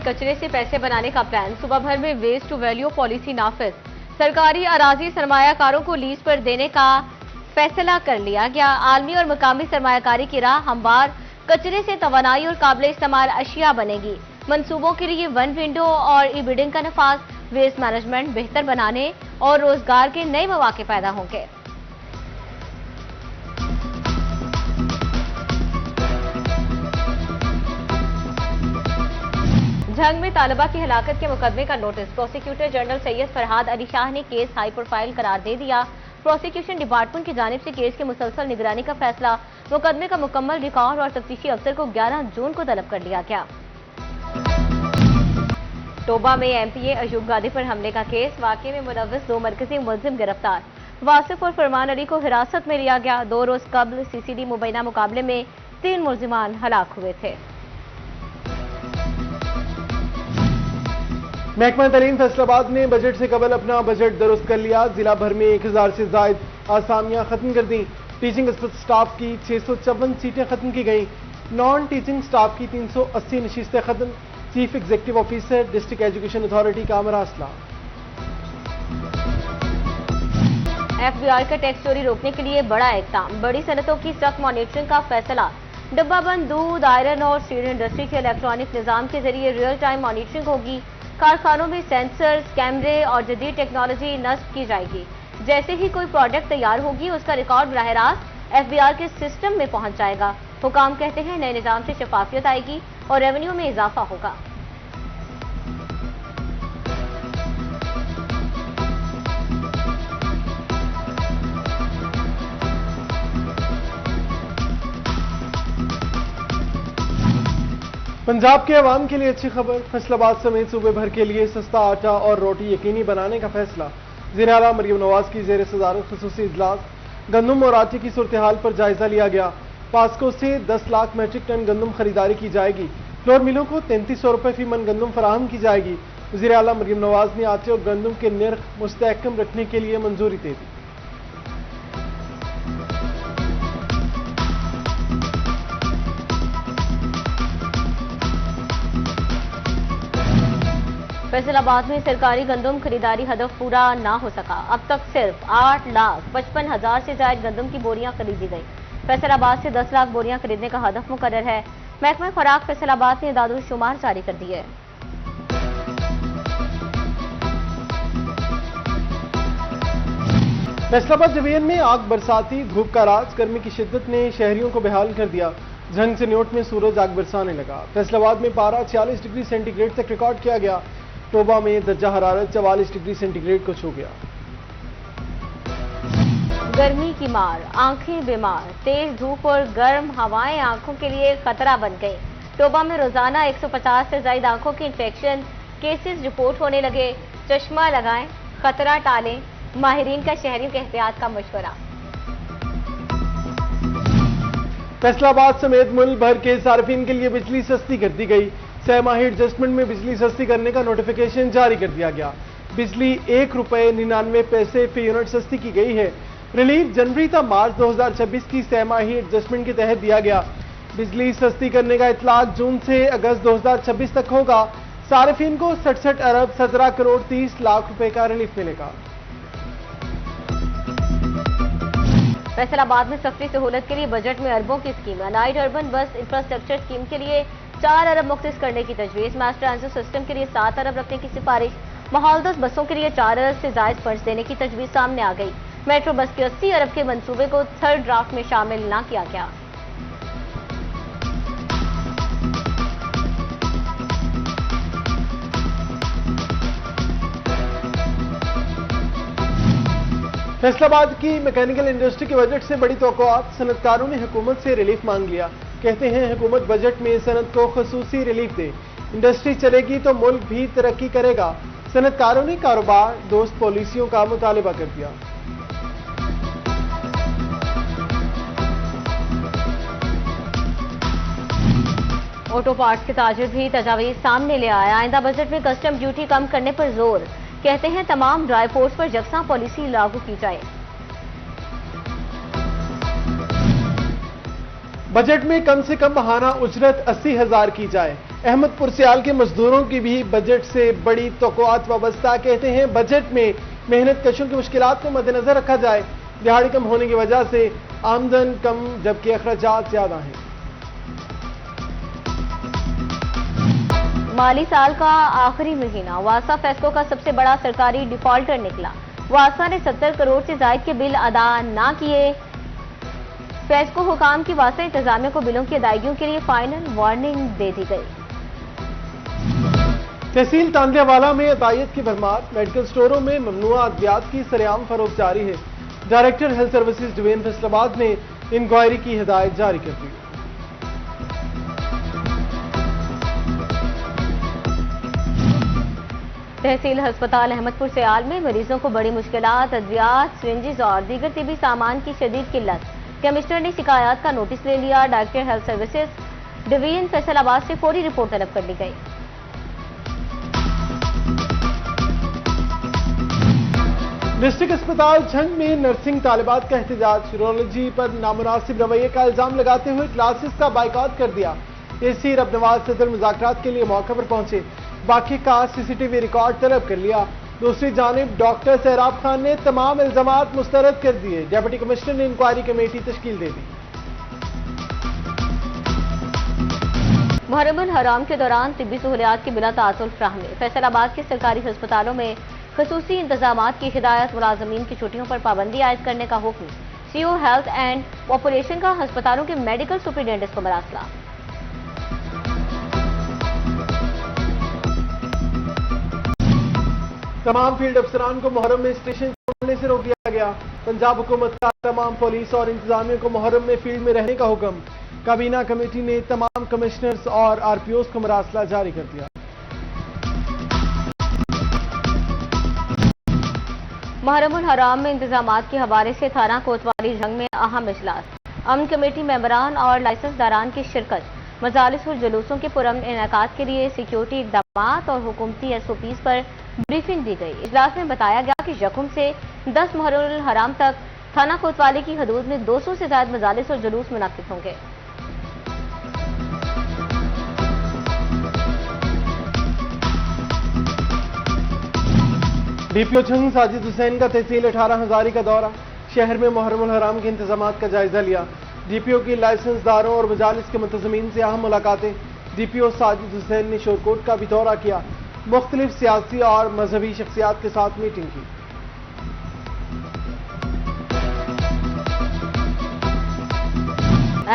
कचरे से पैसे बनाने का प्लान। सूबा भर में वेस्ट टू वैल्यू पॉलिसी नाफिज। सरकारी अराजी सरमायाकारों को लीज पर देने का फैसला कर लिया गया। आलमी और मुकामी सरमायाकारी की राह हमवार कचरे से तवानाई और काबिल इस्तेमाल अशिया बनेगी। मंसूबों के लिए वन विंडो और ई बिडिंग का नफाज, वेस्ट मैनेजमेंट बेहतर बनाने और रोजगार के नए मौके पैदा होंगे। झंग में तालिबा की हलाकत के मुकदमे का notice. Prosecutor general Syed Farhad Ali Shah ने केस हाई प्रोफाइल करार दे दिया। प्रोसिक्यूशन डिपार्टमेंट की जानिब से केस की मुसलसल निगरानी का फैसला। मुकदमे का मुकम्मल रिकॉर्ड और तफ्तीशी अफसर को 11 जून को तलब कर लिया गया। टोबा में एमपीए अयूब गादी पर हमले का केस। वाकये में मुलव्वस 2 मरकजी मुलजिम गिरफ्तार। वासिफ और फरमान अली को हिरासत में लिया गया। 2 रोज कबल सीसीडी मुबैना मुकाबले में 3 मुलजिमान हलाक हुए थे। महकमा तालीम फैसलाबाद ने बजट से कबल अपना बजट दुरुस्त कर लिया। जिला भर में 1000 से जायद आसामियां खत्म कर दी। टीचिंग स्टाफ की 654 सीटें खत्म की गईं। नॉन टीचिंग स्टाफ की 380 नशिस्तें खत्म। Chief executive officer district education authority का मरासला। एफबीआर का टैक्स चोरी रोकने के लिए बड़ा इक़दाम। बड़ी सनतों की सख्त मॉनिटरिंग का फैसला। डब्बाबंद दूध, आयरन और स्टील इंडस्ट्री के इलेक्ट्रॉनिक निजाम के जरिए रियल टाइम मॉनिटरिंग होगी। कारखानों में सेंसर्स, कैमरे और जदीद टेक्नोलॉजी नस्ब की जाएगी। जैसे ही कोई प्रोडक्ट तैयार होगी उसका रिकॉर्ड बराह रास्त एफबीआर के सिस्टम में पहुंच जाएगा। हुकाम कहते हैं नए निजाम से शफाफियत आएगी और रेवेन्यू में इजाफा होगा। पंजाब के अवाम के लिए अच्छी खबर। फैसलाबाद समेत सूबे भर के लिए सस्ता आटा और रोटी यकीनी बनाने का फैसला। वज़ीर आला मरियम नवाज की ज़ेर सदारत खुसूसी इजलास। गंदम और आटे की सूरत हाल पर जायजा लिया गया। पास्को से 10 लाख मैट्रिक टन गंदम खरीदारी की जाएगी। फ्लोर मिलों को 3300 रुपये फी मन गंदम फराहम की जाएगी। वज़ीर आला मरियम नवाज ने आटे और गंदम के निर्ख मुस्तहकम रखने के लिए मंजूरी दे दी। फैसलाबाद में सरकारी गंदम खरीदारी हदफ पूरा ना हो सका। अब तक सिर्फ 8,55,000 से ज्यादा गंदम की बोरियां खरीदी गई। फैसलाबाद से 10 लाख बोरियां खरीदने का हदफ मुकर्रर है। महकमा खुराक फैसलाबाद ने दादुल शुमार जारी कर दिए। फैसलाबाद डिवीजन में आग बरसाती, धूप का राज, गर्मी की शिद्दत ने शहरियों को बेहाल कर दिया। झंग से न्योट में सूरज आग बरसाने लगा। फैसलाबाद में पारा 46 डिग्री सेंटीग्रेड तक रिकॉर्ड किया गया। टोबा में दर्जा हरारत 44 डिग्री सेंटीग्रेड को छू गया। गर्मी की मार, आंखें बीमार, तेज धूप और गर्म हवाएं आंखों के लिए खतरा बन गई। टोबा में रोजाना 150 से ज्यादा आंखों के इंफेक्शन केसेस रिपोर्ट होने लगे। चश्मा लगाएं, खतरा टालें। माहिरीन का शहरियों के एहतियात का मशवरा। फैसलाबाद समेत मुल्क भर के सार्फिन के लिए बिजली सस्ती कर दी गई। 6 माही एडजस्टमेंट में बिजली सस्ती करने का नोटिफिकेशन जारी कर दिया गया। बिजली ₹1.99 फी यूनिट सस्ती की गई है। रिलीफ जनवरी था मार्च 2026 की 6 माही एडजस्टमेंट के तहत दिया गया। बिजली सस्ती करने का इतलाक जून से अगस्त 2026 तक होगा। सार्फिन को 67 अरब 17 करोड़ 30 लाख रुपए का रिलीफ मिलेगा। फैसलाबाद में सफरी सहूलत के लिए बजट में अरबों की स्कीम। नाइट अर्बन बस इंफ्रास्ट्रक्चर स्कीम के लिए 4 अरब मुख्तस करने की तजवीज। मास ट्रांजिट सिस्टम के लिए 7 अरब रखने की सिफारिश। माहौलदोज बसों के लिए 4 अरब से जायद फंड्स देने की तजवीज सामने आ गई। मेट्रो बस के 80 अरब के मंसूबे को थर्ड ड्राफ्ट में शामिल न किया गया। फैसलाबाद की मैकेनिकल इंडस्ट्री के बजट से बड़ी तवक्कुआत। सनतकारों ने हुकूमत से रिलीफ मांग लिया। कहते हैं हुकूमत बजट में सनत को खुसूसी रिलीफ दे। इंडस्ट्री चलेगी तो मुल्क भी तरक्की करेगा। सनतकारों ने कारोबार दोस्त पॉलिसियों का मुतालबा कर दिया। ऑटो पार्ट्स के ताजिर भी तजावीज सामने ले आया। आइंदा बजट में कस्टम ड्यूटी कम करने पर जोर। कहते हैं तमाम ड्राई पोर्ट्स पर यकसा पॉलिसी लागू की जाए। बजट में कम से कम माहाना उजरत 80,000 की जाए। احمد پور سیال کے مزدوروں کی بھی بجٹ سے بڑی توقعات وابستہ، کہتے ہیں بجٹ میں محنت کشوں کی مشکلات کو مد نظر رکھا جائے، دہاڑی کم ہونے کی وجہ سے آمدن کم جبکہ اخراجات زیادہ ہیں۔ مالی سال کا آخری مہینہ واسا فیسکو کا سب سے بڑا سرکاری ڈیفالٹر نکلا۔ واسا نے 70 کروڑ سے زائد کے بل ادا نہ کیے۔ فیسکو حکام کی واسا انتظامیہ کو بلوں کی ادائیگیوں کے لیے فائنل وارننگ دے دی گئی۔ تحصیل تاندیہ والا میں عطائیت کی بھرمار، میڈیکل سٹوروں میں ممنوع ادویات کی سرعام فروخت جاری ہے۔ Director health services division Faisal آباد نے انکوائری کی ہدایت جاری کر دی۔ تحصیل ہسپتال احمد پور سیال میں مریضوں کو بڑی مشکلات، ادویات، سرنجز اور دیگر طبی سامان کی شدید قلت۔ کمشنر نے شکایات کا نوٹس لے لیا۔ Director health services division Faisal آباد سے فوری رپورٹ طلب کر لی گئی۔ ڈسٹرکٹ اسپتال جھنگ میں نرسنگ طالبات کا احتجاج، یورولوجی پر نامناسب رویے کا الزام لگاتے ہوئے کلاسز کا بائیکاٹ کر دیا۔ AC رب نواز صدر مذاکرات کے لیے موقع پر پہنچے، باقی کا CCTV ریکارڈ طلب کر لیا۔ دوسری جانب ڈاکٹر سہراب خان نے تمام الزامات مسترد کر دیے۔ ڈپٹی کمشنر نے انکوائری کمیٹی تشکیل دے دی۔ محرم الحرام کے دوران طبی سہولیات کی بلا تعطل فراہمی۔ فیصل آباد کے سرکاری ہسپتالوں میں خصوصی انتظامات کی ہدایت، ملازمین کی چھٹیوں پر پابندی عائد کرنے کا حکم۔ CO ہیلتھ اینڈ آپریشن کا ہسپتالوں کے میڈیکل سپرنٹینڈنٹس کو مراسلہ۔ تمام فیلڈ افسران کو محرم میں اسٹیشن چھوڑنے سے روک دیا گیا۔ پنجاب حکومت کا تمام پولیس اور انتظامیہ کو محرم میں فیلڈ میں رہنے کا حکم۔ کابینہ کمیٹی نے تمام کمشنرز اور RPOs کو مراسلہ جاری کر دیا۔ محرم الحرام میں انتظامات کے حوالے سے تھانہ کوتوالی جھنگ میں اہم اجلاس۔ امن کمیٹی ممبران اور لائسنس داران کی شرکت۔ مجالس اور جلوسوں کے پرامن انعقاد کے لیے سیکیورٹی اقدامات اور حکومتی SOPs پر بریفنگ دی گئی۔ اجلاس میں بتایا گیا کہ یکم سے 10 محرم الحرام تک تھانہ کوتوالی کی حدود میں 200 سے زائد مجالس اور جلوس منعقد ہوں گے۔ DPO جھنگ ساجد حسین کا تحصیل 18 ہزاری کا دورہ، شہر میں محرم الحرام کے انتظامات کا جائزہ لیا۔ DPO کی لائسنس داروں اور مجالس کے منتظمین سے اہم ملاقاتیں۔ DPO ساجد حسین نے شورکوٹ کا بھی دورہ کیا، مختلف سیاسی اور مذہبی شخصیات کے ساتھ میٹنگ کی۔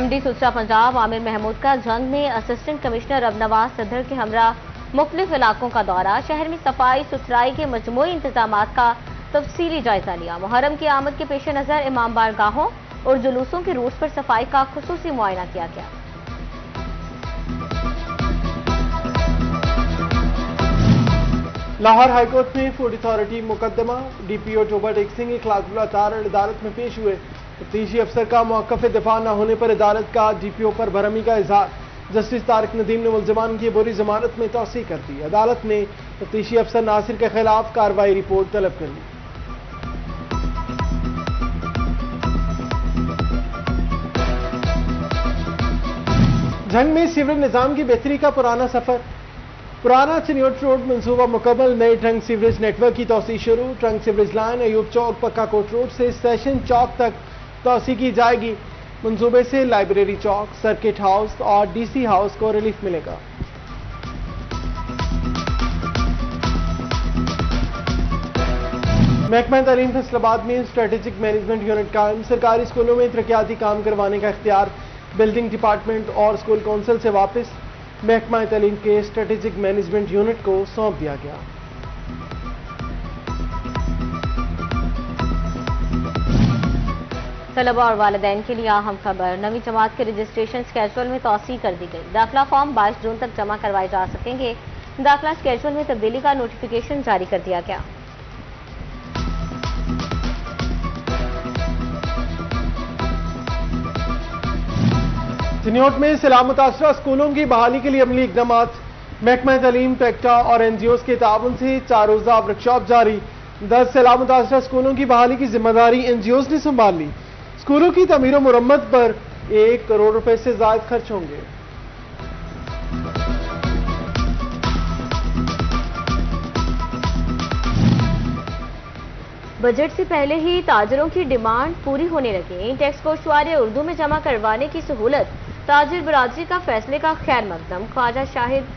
MD سلسلہ پنجاب عامر محمود کا جھنگ میں اسسٹنٹ کمشنر رب نواز صدر کے ہمراہ مختلف علاقوں کا دورہ، شہر میں صفائی ستھرائی کے مجموعی انتظامات کا تفصیلی جائزہ لیا۔ محرم کی آمد کے پیش نظر امام بارگاہوں اور جلوسوں کے روٹ پر صفائی کا خصوصی معائنہ کیا گیا۔ لاہور ہائی کورٹ میں فوڈ اتھارٹی مقدمہ، DPO ٹوبہ ٹیک سنگھ اخلاق اللہ تارڑ عدالت میں پیش ہوئے۔ تفتیشی افسر کا موقف دفاع نہ ہونے پر عدالت کا DPO پر برہمی کا اظہار۔ جسٹس طارق ندیم نے ملزمان کی عبوری ضمانت میں توسیع کر دی۔ عدالت نے تفتیشی افسر ناصر کے خلاف کارروائی رپورٹ طلب کر لی۔ جھنگ میں سیوریج نظام کی بہتری کا پرانا سفر، پرانا چنیوٹ روڈ منصوبہ مکمل، نئے ٹرنک سیوریج نیٹ ورک کی توسیع شروع۔ ٹرنک سیوریج لائن ایوب چوک پکا کوٹ روڈ سے سیشن چوک تک توسیع کی جائے گی۔ منصوبے سے لائبریری چوک، سرکٹ ہاؤس اور DC ہاؤس کو ریلیف ملے گا۔ محکمہ تعلیم فیصل آباد میں اسٹریٹجک مینجمنٹ یونٹ قائم، سرکاری اسکولوں میں ترقیاتی کام کروانے کا اختیار بلڈنگ ڈپارٹمنٹ اور اسکول کونسل سے واپس، محکمہ تعلیم کے اسٹریٹجک مینجمنٹ یونٹ کو سونپ دیا گیا۔ طلباء اور والدین کے لیے اہم خبر، نویں جماعت کے رجسٹریشن اسکیجول میں توسیع کر دی گئی۔ داخلہ فارم 22 جون تک جمع کروائے جا سکیں گے۔ داخلہ اسکیجول میں تبدیلی کا نوٹیفیکیشن جاری کر دیا گیا۔ چنیوٹ میں سیلاب متاثرہ اسکولوں کی بحالی کے لیے عملی اقدامات، محکمہ تعلیم، ٹیکٹا اور NGOs کے تعاون سے 4 روزہ ورکشاپ جاری۔ 10 سیلاب متاثرہ اسکولوں کی بحالی کی ذمہ داری NGOs نے سنبھال لی۔ اسکولوں کی تعمیر و مرمت پر 1 کروڑ روپے سے زائد خرچ ہوں گے۔ बजट से पहले ही ताजरों की डिमांड पूरी होने लगी। टैक्स को शुआरे उर्दू में जमा करवाने की सहूलत ताजिर बरादरी का फैसले का खैर मकदम। ख्वाजा शाहिद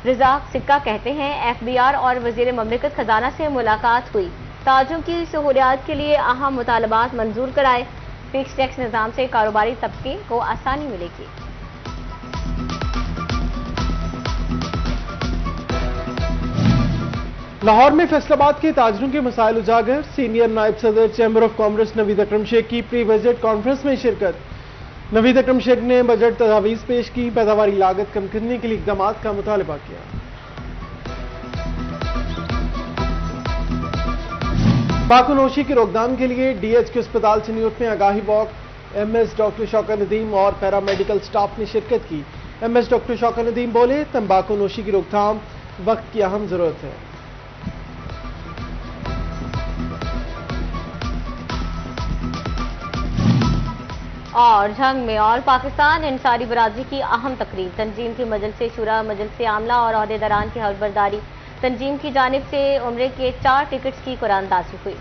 रज़ाक सिक्का कहते हैं, FBR और वज़ीर ममलिकत खजाना से मुलाकात हुई, ताजरों की सहूलियात के लिए अहम मुतालबात मंजूर कराए। फिक्स टैक्स निज़ाम से कारोबारी तबके को आसानी मिलेगी। लाहौर में फैसलाबाद के ताजरों के मसाइल उजागर। सीनियर नायब सदर चैम्बर ऑफ कॉमर्स नवीद अकरम शेख की प्री बजट कॉन्फ्रेंस में शिरकत। नवीद अकरम शेख ने बजट तजावीज़ पेश की, पैदावारी लागत कम करने के लिए इक़दाम का मुतालबा किया। तंबाकूनोशी की रोकथाम के लिए DH के अस्पताल चनियोट में आगाही walk. MS doctor Shaukat Nadeem और पैरामेडिकल स्टाफ ने शिरकत की। MS डॉक्टर शौकत नदीम बोले, तंबाकूनोशी की रोकथाम वक्त की अहम जरूरत है। और झंग में ऑल पाकिस्तान अंसारी बरादरी की अहम तकरीब। तंजीम की मजलिस शुरा, मजलिस आमला और ओहदेदारान की हलफबरदारी। तंजीम की जानिब से उम्रे के 4 टिकट्स की कुरानदाजी हुई।